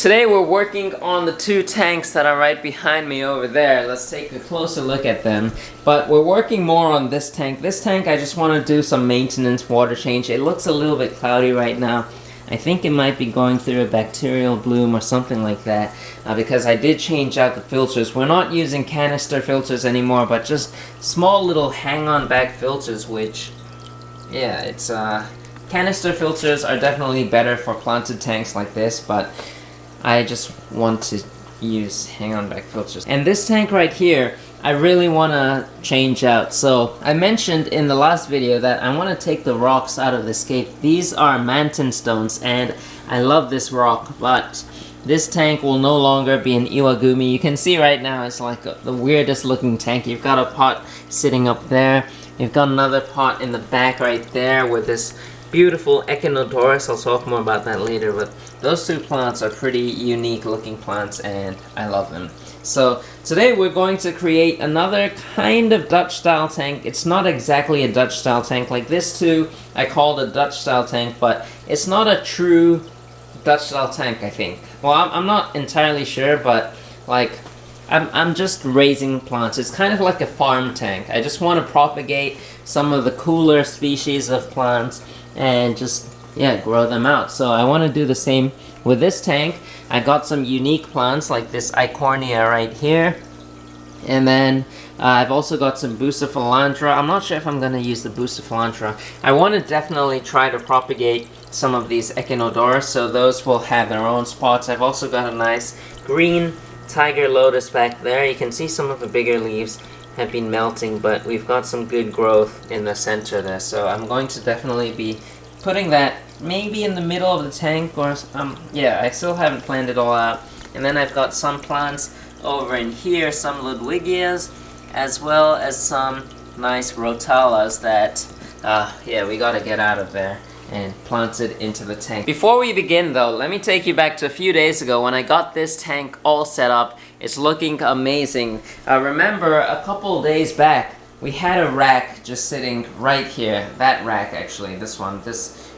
today we're working on the two tanks that are right behind me over there. Let's take a closer look at them. But we're working more on this tank. This tank I just want to do some maintenance, water change. It looks a little bit cloudy right now. I think it might be going through a bacterial bloom or something like that, because I did change out the filters. We're not using canister filters anymore, but just small little hang-on back filters, which, yeah, it's canister filters are definitely better for planted tanks like this, but I just want to use hang-on back filters. And this tank right here, I really want to change out. So I mentioned in the last video that I want to take the rocks out of the scape. These are Manton stones, and I love this rock, but this tank will no longer be an Iwagumi. You can see right now it's like the weirdest looking tank. You've got a pot sitting up there. You've got another pot in the back right there with this beautiful Echinodorus. I'll talk more about that later, but those two plants are pretty unique looking plants and I love them. So today we're going to create another kind of Dutch style tank. It's not exactly a Dutch style tank. Like this too, I called a Dutch style tank, but it's not a true Dutch style tank, I think. Well, I'm not entirely sure, but like I'm just raising plants. It's kind of like a farm tank. I just want to propagate some of the cooler species of plants and just, yeah, grow them out. So I want to do the same with this tank. I got some unique plants like this Eichornia right here. And then I've also got some Bucephalandra. I'm not sure if I'm going to use the Bucephalandra. I want to definitely try to propagate some of these Echinodorus, so those will have their own spots. I've also got a nice green tiger lotus back there. You can see some of the bigger leaves have been melting, but we've got some good growth in the center there. So I'm going to definitely be putting that maybe in the middle of the tank, or yeah, I still haven't planned it all out. And then I've got some plants over in here, some Ludwigias, as well as some nice Rotalas that, yeah, we gotta get out of there and plant it into the tank. Before we begin though, let me take you back to a few days ago when I got this tank all set up. It's looking amazing. Remember a couple days back, we had a rack just sitting right here. That rack actually, this one,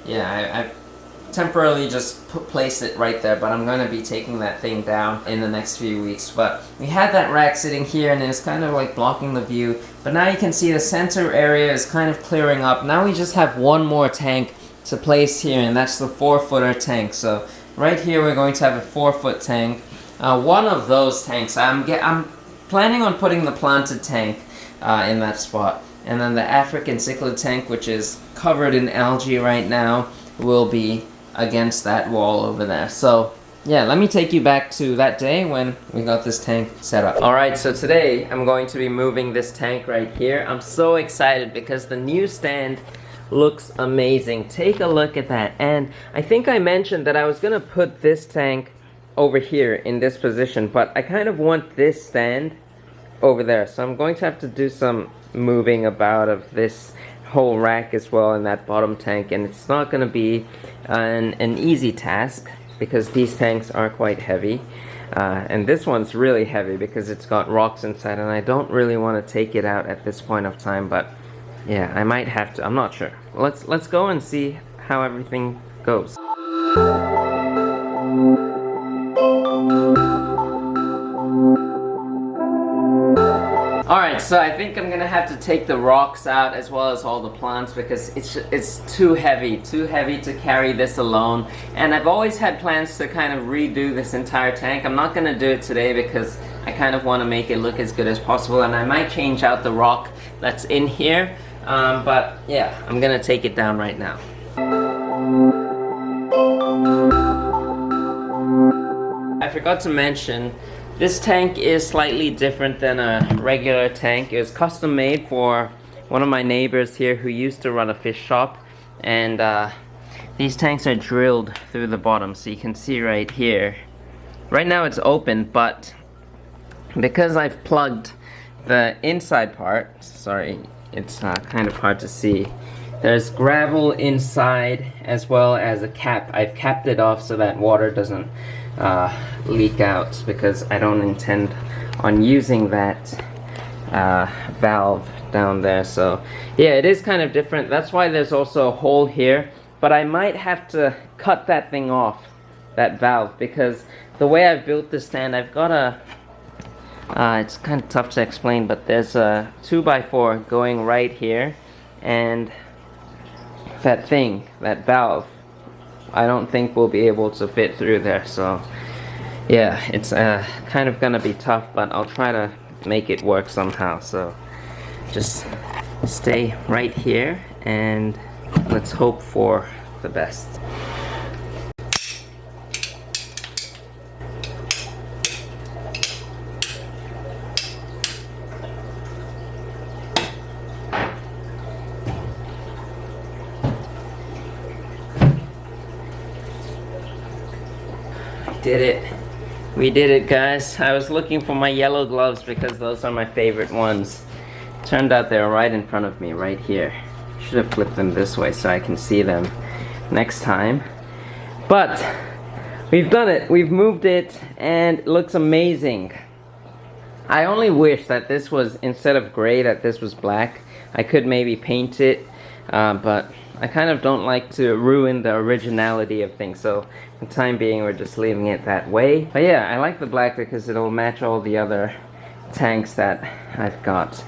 yeah, I temporarily just placed it right there, but I'm gonna be taking that thing down in the next few weeks. But we had that rack sitting here and it's kind of like blocking the view, but now you can see the center area is kind of clearing up. Now we just have one more tank to place here, and that's the 4-footer tank. So right here we're going to have a 4-foot tank. One of those tanks, I'm planning on putting the planted tank in that spot, and then the African cichlid tank, which is covered in algae right now, will be against that wall over there. So yeah, let me take you back to that day when we got this tank set up. Alright, so today I'm going to be moving this tank right here. I'm so excited because the new stand looks amazing. Take a look at that. And I think I mentioned that I was gonna put this tank over here in this position, but I kind of want this stand over there, so I'm going to have to do some moving about of this whole rack as well in that bottom tank, and it's not going to be an easy task because these tanks are quite heavy, and this one's really heavy because it's got rocks inside, and I don't really want to take it out at this point of time, but yeah, I might have to. I'm not sure. Let's go and see how everything goes. Alright, so I think I'm gonna have to take the rocks out as well as all the plants because it's too heavy to carry this alone. And I've always had plans to kind of redo this entire tank. I'm not gonna do it today because I kind of want to make it look as good as possible, and I might change out the rock that's in here, but yeah, I'm gonna take it down right now. I forgot to mention, this tank is slightly different than a regular tank. It was custom made for one of my neighbors here who used to run a fish shop, and these tanks are drilled through the bottom, so you can see right here. Right now it's open, but because I've plugged the inside part, sorry, it's kind of hard to see. There's gravel inside as well as a cap. I've capped it off so that water doesn't leak out because I don't intend on using that valve down there. So yeah, it is kind of different. That's why there's also a hole here, but I might have to cut that thing off, that valve, because the way I've built this stand, I've got a it's kind of tough to explain, but there's a 2x4 going right here, and that thing, that valve, I don't think we'll be able to fit through there. So yeah, it's kind of gonna be tough, but I'll try to make it work somehow. So just stay right here and let's hope for the best. Did it. We did it, guys. I was looking for my yellow gloves because those are my favorite ones. Turned out they're right in front of me, right here. Should have flipped them this way so I can see them next time. But we've done it. We've moved it and it looks amazing. I only wish that this was, instead of gray, that this was black. I could maybe paint it, but I kind of don't like to ruin the originality of things, so for the time being we're just leaving it that way. But yeah, I like the black because it'll match all the other tanks that I've got.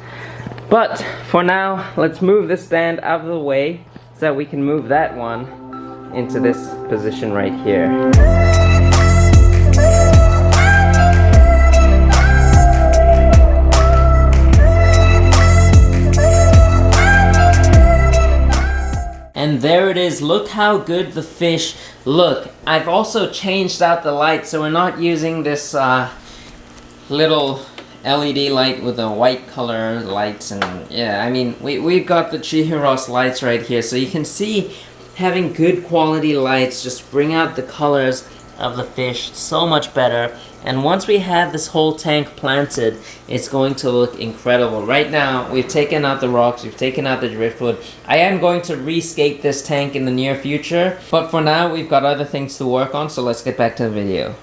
But for now, let's move this stand out of the way so that we can move that one into this position right here. And there it is. Look how good the fish look. I've also changed out the light, so we're not using this little LED light with the white color lights. And yeah, I mean, we've got the 𝗲𝘋𝘂𝘀𝘀 lights right here, so you can see having good quality lights just bring out the colors of the fish so much better. And once we have this whole tank planted, it's going to look incredible. Right now, we've taken out the rocks, we've taken out the driftwood. I am going to rescape this tank in the near future, but for now, we've got other things to work on, so let's get back to the video.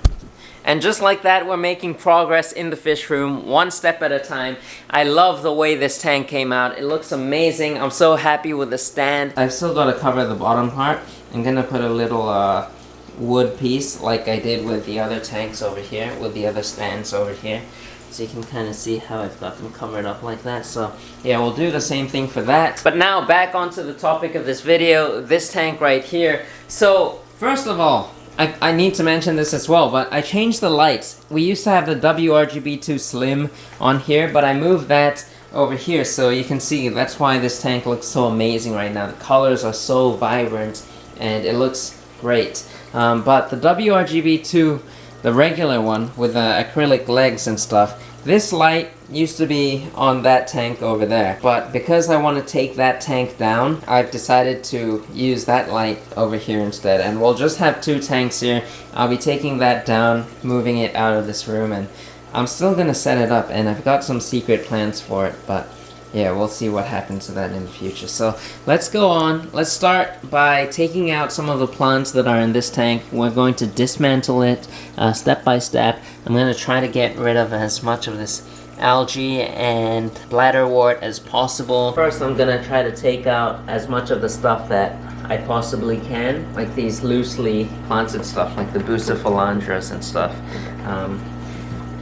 And just like that, we're making progress in the fish room, one step at a time. I love the way this tank came out. It looks amazing. I'm so happy with the stand. I've still got to cover the bottom part. I'm gonna put a little wood piece like I did with the other tanks over here, with the other stands over here, so you can kind of see how I've got them covered up like that. So yeah, we'll do the same thing for that. But now back onto the topic of this video, this tank right here. So first of all, I need to mention this as well, but I changed the lights. We used to have the 𝗲𝘂𝘀𝘀𝘀 Slim on here, but I moved that over here, so you can see that's why this tank looks so amazing right now. The colors are so vibrant and it looks great. But the 𝗲𝘂𝘀𝘀𝘀, the regular one with the acrylic legs and stuff, this light used to be on that tank over there. But because I want to take that tank down, I've decided to use that light over here instead. And we'll just have two tanks here. I'll be taking that down, moving it out of this room, and I'm still going to set it up. And I've got some secret plans for it, but yeah, we'll see what happens to that in the future. So let's go on. Let's start by taking out some of the plants that are in this tank. We're going to dismantle it step by step. I'm going to try to get rid of as much of this algae and bladderwort as possible. First, I'm going to try to take out as much of the stuff that I possibly can, like these loosely planted stuff, like the Bucephalandras and stuff.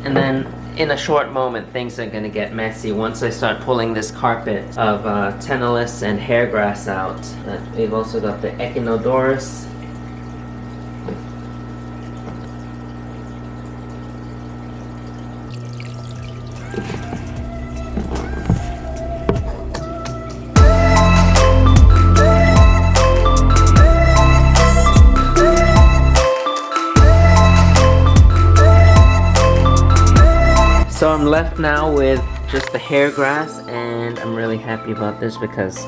And then in a short moment, things are going to get messy once I start pulling this carpet of Tenellus and hairgrass out. We've also got the Echinodorus. So I'm left now with just the hair grass, and I'm really happy about this because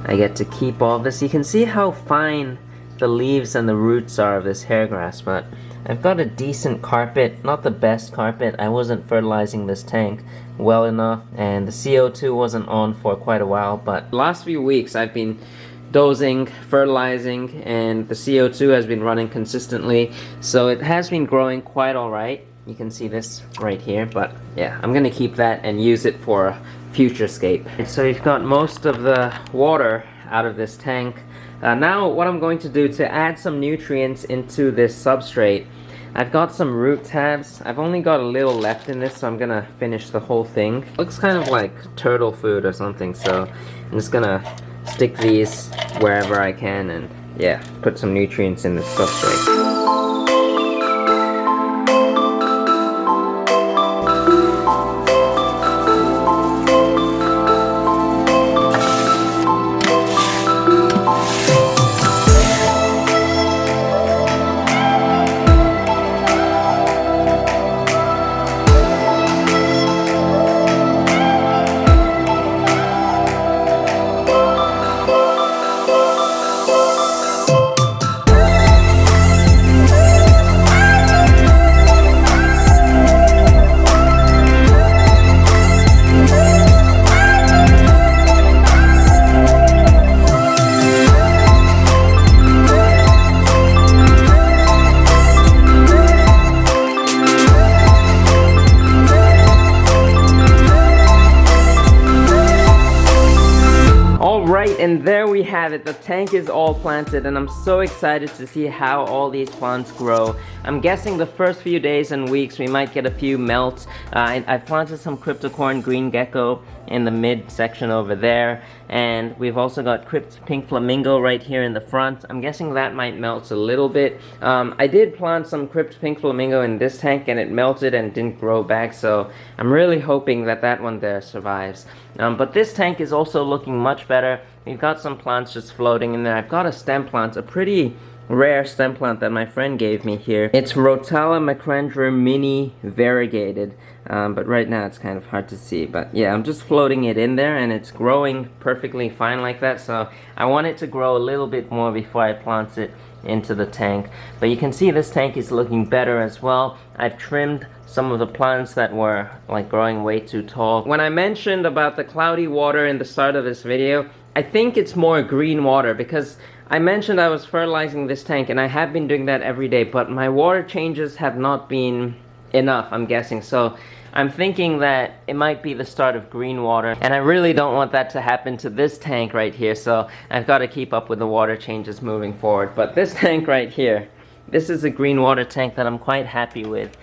I get to keep all this. You can see how fine the leaves and the roots are of this hair grass, but I've got a decent carpet, not the best carpet. I wasn't fertilizing this tank well enough, and the CO2 wasn't on for quite a while, but the last few weeks I've been dosing, fertilizing, and the CO2 has been running consistently, so it has been growing quite alright. You can see this right here, but yeah, I'm gonna keep that and use it for a future scape. And so you've got most of the water out of this tank. Now what I'm going to do to add some nutrients into this substrate, I've got some root tabs. I've only got a little left in this, so I'm gonna finish the whole thing. Looks kind of like turtle food or something, so I'm just gonna stick these wherever I can and yeah, put some nutrients in the substrate. And there we have it. The tank is all planted and I'm so excited to see how all these plants grow. I'm guessing the first few days and weeks we might get a few melts. I've planted some cryptocorn green gecko in the mid section over there, and we've also got crypt pink flamingo right here in the front. I'm guessing that might melt a little bit. I did plant some crypt pink flamingo in this tank and it melted and didn't grow back, so I'm really hoping that that one there survives. But this tank is also looking much better. We've got some plants just floating in there. I've got a stem plant, a pretty rare stem plant that my friend gave me here. It's Rotella macrandra mini variegated, but right now it's kind of hard to see. But yeah, I'm just floating it in there and it's growing perfectly fine like that, so I want it to grow a little bit more before I plant it into the tank. But you can see this tank is looking better as well. I've trimmed some of the plants that were like growing way too tall. When I mentioned about the cloudy water in the start of this video, I think it's more green water because I mentioned I was fertilizing this tank and I have been doing that every day, but my water changes have not been enough, I'm guessing. So I'm thinking that it might be the start of green water, and I really don't want that to happen to this tank right here, so I've got to keep up with the water changes moving forward. But this tank right here, this is a green water tank that I'm quite happy with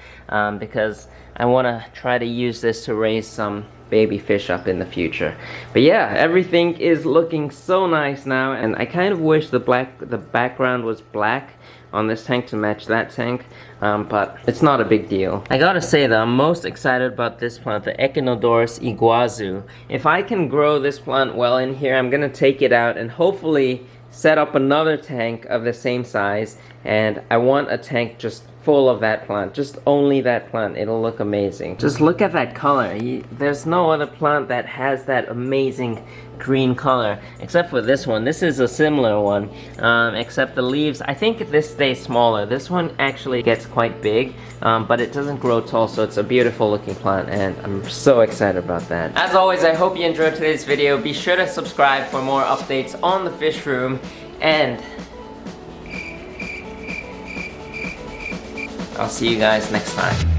because I want to try to use this to raise some baby fish up in the future. But yeah, everything is looking so nice now, and I kind of wish the background was black on this tank to match that tank, but it's not a big deal. I gotta say though, I'm most excited about this plant, the Echinodorus Iguazu. If I can grow this plant well in here, I'm gonna take it out and hopefully set up another tank of the same size, and I want a tank just full of that plant, just only that plant. It'll look amazing. Just look at that color. There's no other plant that has that amazing green color except for this one. This is a similar one, except the leaves, I think this stays smaller. This one actually gets quite big, but it doesn't grow tall, so it's a beautiful looking plant, and I'm so excited about that. As always, I hope you enjoyed today's video. Be sure to subscribe for more updates on the fish room, and I'll see you guys next time.